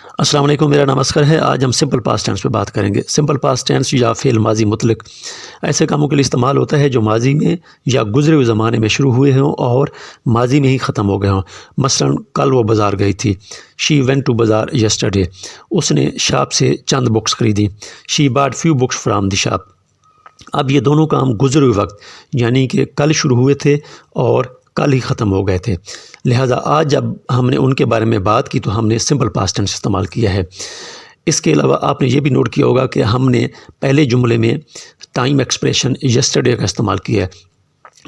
अस्सलाम वालेकुम, मेरा नाम असगर है। आज हम सिंपल पास्ट टेंस पे बात करेंगे। सिंपल पास्ट टेंस या फ़ेल माजी मुतलक ऐसे कामों के लिए इस्तेमाल होता है जो माजी में या गुज़रे हुए ज़माने में शुरू हुए हों और माजी में ही ख़त्म हो गए हों। मसलन कल वो बाज़ार गई थी। शी वेंट टू बाज़ार यस्टरडे। उसने शॉप से चंद बुक्स ख़रीदी। She bought few books from the shop. अब ये दोनों काम गुज़रे हुए वक्त यानी कि कल शुरू हुए थे और कल ही ख़त्म हो गए थे। लिहाजा आज जब हमने उनके बारे में बात की तो हमने सिंपल पास्ट टेंस इस्तेमाल किया है। इसके अलावा आपने ये भी नोट किया होगा कि हमने पहले जुमले में टाइम एक्सप्रेशन यस्टरडे का इस्तेमाल किया है,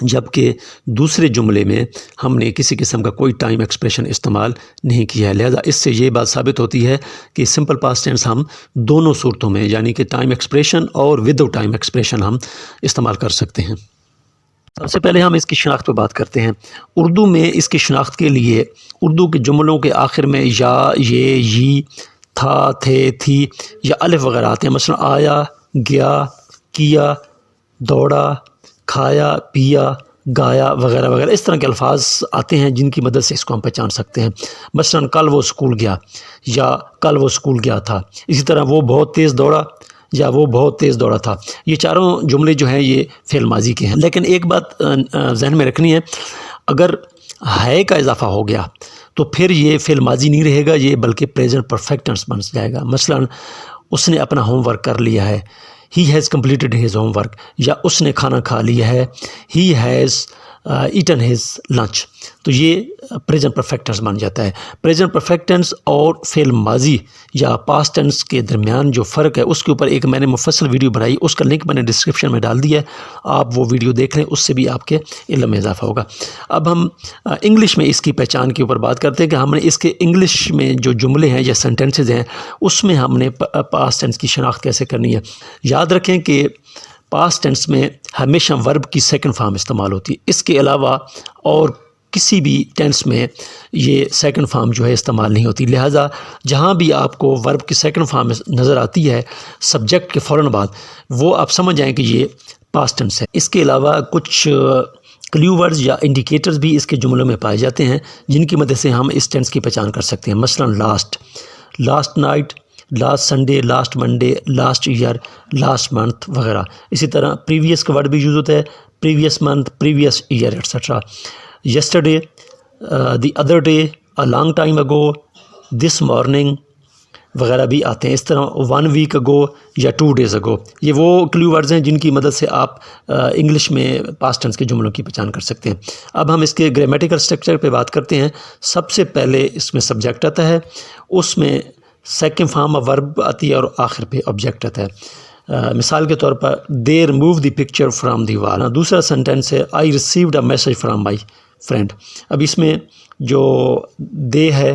जबकि दूसरे जुमले में हमने किसी किस्म का कोई टाइम एक्सप्रेशन इस्तेमाल नहीं किया है। लिहाजा इससे ये बात साबित होती है कि सिंपल पास्ट टेंस हम दोनों सूरतों में यानी कि टाइम एक्सप्रेशन और विदाउट टाइम एक्सप्रेशन हम इस्तेमाल कर सकते हैं। सबसे पहले हम इसकी शनाख्त पर बात करते हैं। उर्दू में इसकी शनाख्त के लिए उर्दू के जुमलों के आखिर में या, ये, यी, था, थे, थी या अलिफ वगैरह आते हैं। मसलन आया, गया, किया, दौड़ा, खाया, पिया, गाया वगैरह वगैरह इस तरह के अल्फाज आते हैं जिनकी मदद से इसको हम पहचान सकते हैं। मसलन कल वो स्कूल गया या कल वो स्कूल गया था। इसी तरह वो बहुत तेज़ दौड़ा या वो बहुत तेज़ दौड़ा था। ये चारों जुमले जो हैं ये फ़ेल माजी के हैं। लेकिन एक बात जहन में रखनी है, अगर है का इजाफ़ा हो गया तो फिर ये फ़ेल माजी नहीं रहेगा, ये बल्कि प्रेजेंट परफेक्ट टेंस बन जाएगा। मसलन उसने अपना होमवर्क कर लिया है, he has completed his homework, या उसने खाना खा लिया है, he has eaten his lunch. तो ये प्रेजेंट परफेक्ट टेंस बन जाता है। प्रेजेंट परफेक्ट टेंस और फ़ेल माजी या पास्ट टेंस के दरमियान जो फ़र्क है उसके ऊपर एक मैंने मुफस्सल वीडियो बनाई, उसका लिंक मैंने डिस्क्रिप्शन में डाल दिया है, आप वो वीडियो देख लें, उससे भी आपके इल्म में इजाफ़ा होगा। अब हम इंग्लिश में इसकी पहचान के ऊपर बात करते हैं कि हमने इसके इंग्लिश में जो जुमले हैं या सेंटेंसेज हैं उसमें हमने पास्ट टेंस की शनाख्त कैसे करनी है। याद रखें कि पास्ट टेंस में हमेशा वर्ब की सेकंड फॉर्म इस्तेमाल होती है। इसके अलावा और किसी भी टेंस में ये सेकंड फॉर्म जो है इस्तेमाल नहीं होती। लिहाजा जहाँ भी आपको वर्ब की सेकंड फॉर्म नज़र आती है सब्जेक्ट के फ़ौरन बाद, वो आप समझ जाएं कि ये पास्ट टेंस है। इसके अलावा कुछ क्लू वर्ड्स या इंडिकेटर्स भी इसके जुमलों में पाए जाते हैं जिनकी मदद से हम इस टेंस की पहचान कर सकते हैं। मसलन last, last night, last Sunday, last Monday, last year, last month वगैरह। इसी तरह प्रीवियस का वर्ड भी यूज़ होता है, previous month, previous year etcetera. Yesterday, the other day, a long time ago, this morning वगैरह भी आते हैं। इस तरह 1 वीक अगो या 2 डेज़ अगो, ये वो क्लू वर्ड्स हैं जिनकी मदद से आप इंग्लिश में पास्ट टेंस के जुमलों की पहचान कर सकते हैं। अब हम इसके ग्रामेटिकल स्ट्रक्चर पे बात करते हैं। सबसे पहले इसमें सब्जेक्ट आता है, उसमें सेकंड फॉर्म ऑफ वर्ब आती है और आखिर पे ऑब्जेक्ट आता है। मिसाल के तौर पर they remove the picture from the wall. दूसरा सेंटेंस है आई received a message from my friend. अब इसमें जो दे है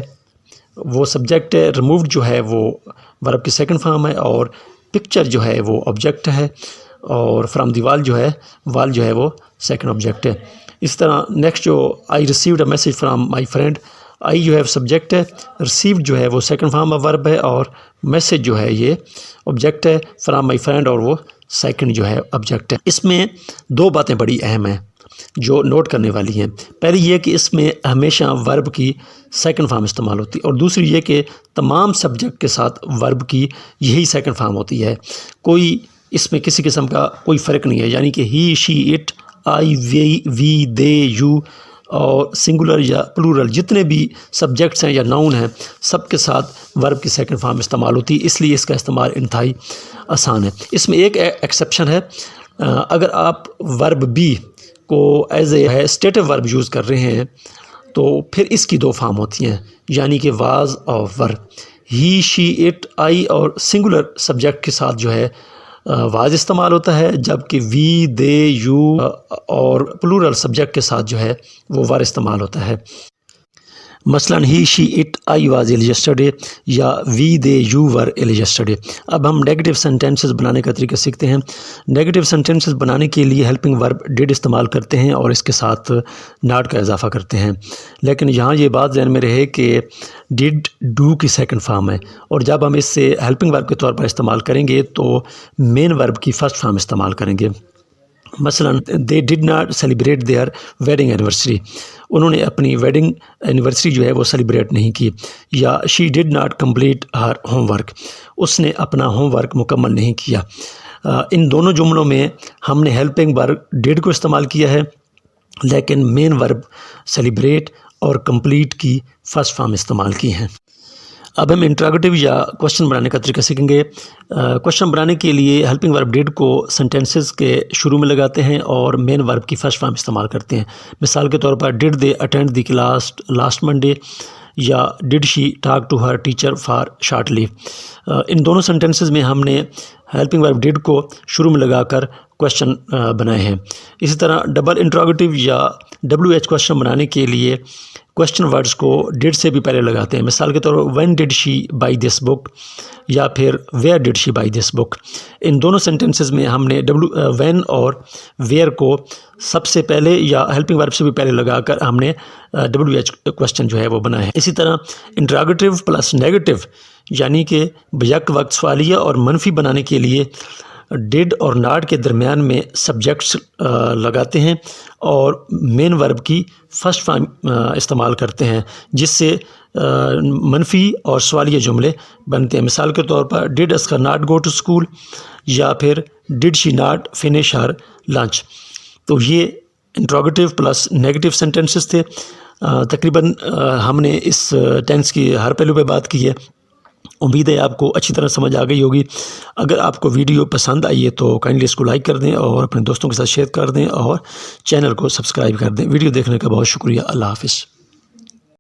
वो सब्जेक्ट है, रिमूव्ड जो है वो वर्ब की सेकंड फॉर्म है और पिक्चर जो है वो ऑब्जेक्ट है और फ्राम दी वॉल जो है वो सेकंड ऑब्जेक्ट है। इस तरह नेक्स्ट जो I received a message from my friend, I जो है सब्जेक्ट है, रिसीव्ड जो है वो सेकंड फॉर्म ऑफ वर्ब है और मैसेज जो है ये ऑब्जेक्ट है, फ्राम माई फ्रेंड और वो सेकंड जो है ऑब्जेक्ट है। इसमें दो बातें बड़ी अहम हैं जो नोट करने वाली हैं। पहली ये कि इसमें हमेशा वर्ब की सेकंड फॉर्म इस्तेमाल होती है और दूसरी ये कि तमाम सब्जेक्ट के साथ वर्ब की यही सेकंड फॉर्म होती है। कोई इसमें किसी किस्म का कोई फ़र्क नहीं है, यानी कि he, she, it, I, we, they, you और सिंगुलर या प्लूरल जितने भी सब्जेक्ट्स हैं या नाउन हैं सब के साथ वर्ब की सेकंड फॉर्म इस्तेमाल होती है, इसलिए इसका इस्तेमाल इंतहाई आसान है। इसमें एक एक्सेप्शन है, अगर आप वर्ब बी को as a stative verb use कर रहे हैं तो फिर इसकी दो फॉर्म होती हैं, यानी कि वाज और वर। ही, शी, इट, आई और सिंगुलर सब्जेक्ट के साथ जो है वाज इस्तेमाल होता है, जबकि वी, दे, यू और प्लूरल सब्जेक्ट के साथ जो है वो वर इस्तेमाल होता है। मसलन he, she, it, I was ill yesterday या we, they, you were ill yesterday. अब हम नेगेटिव सेंटेंसेस बनाने का तरीका सीखते हैं। नेगेटिव सेंटेंसेस बनाने के लिए हेल्पिंग वर्ब डिड इस्तेमाल करते हैं और इसके साथ नॉट का इजाफा करते हैं। लेकिन यहाँ ये बात ध्यान में रहे कि डिड डू की सेकंड फॉर्म है और जब हम इससे हेल्पिंग वर्ब के तौर पर इस्तेमाल करेंगे तो मेन वर्ब की फ़र्स्ट फॉर्म इस्तेमाल करेंगे। مثلاً they did not celebrate their wedding anniversary, انہوں نے اپنی ویڈنگ اینیورسری جو ہے وہ سیلیبریٹ نہیں کی. یا she did not complete her homework, اس نے اپنا ہوم ورک مکمل نہیں کیا. ان دونوں جملوں میں ہم نے ہیلپنگ ورب ڈڈ کو استعمال کیا ہے، لیکن مین ورب سیلیبریٹ اور کمپلیٹ کی فرسٹ فارم استعمال کی ہیں. اب ہم انٹراگیٹو یا کوشچن بنانے کا طریقہ سیکھیں گے. کوشچن بنانے کے لیے ہیلپنگ ورب ڈڈ کو سنٹینسز کے شروع میں لگاتے ہیں اور مین ورب کی فرسٹ فارم استعمال کرتے ہیں. مثال کے طور پر did they attend the class last Monday, یا did she talk to her teacher for short leave. ان دونوں سنٹینسز میں ہم نے ہیلپنگ ورب ڈڈ کو شروع میں لگا کر کوشچن بنائے ہیں. اسی طرح ڈبل انٹراگیٹو یا WH کوشچن بنانے کے لیے کوشچن ورڈز کو ڈڈ سے بھی پہلے لگاتے ہیں. مثال کے طور پر وین ڈڈ شی بائی دس بک، یا پھر ویئر ڈڈ شی بائی دس بک. ان دونوں سینٹنسز میں ہم نے وین اور ویئر کو سب سے پہلے یا ہیلپنگ ورب سے بھی پہلے لگا کر ہم نے WH کوشچن جو ہے وہ بنایا ہے. اسی طرح انٹراگیٹو پلس نیگیٹو یعنی کہ بیک وقت سوالیہ اور منفی بنانے کے لیے ڈڈ اور ناٹ کے درمیان میں سبجیکٹس لگاتے ہیں اور مین ورب کی فرسٹ فارم استعمال کرتے ہیں، جس سے منفی اور سوالیہ جملے بنتے ہیں. مثال کے طور پر did Asghar not go to school, یا پھر did she not finish her lunch. تو یہ انٹراگیٹو پلس نیگیٹو سینٹنسز تھے. تقریباً ہم نے اس ٹینس کی ہر پہلو پہ بات کی ہے. امید ہے آپ کو اچھی طرح سمجھ آ گئی ہوگی. اگر آپ کو ویڈیو پسند آئی ہے تو کائنڈلی اس کو لائک کر دیں اور اپنے دوستوں کے ساتھ شیئر کر دیں اور چینل کو سبسکرائب کر دیں. ویڈیو دیکھنے کا بہت شکریہ. اللہ حافظ.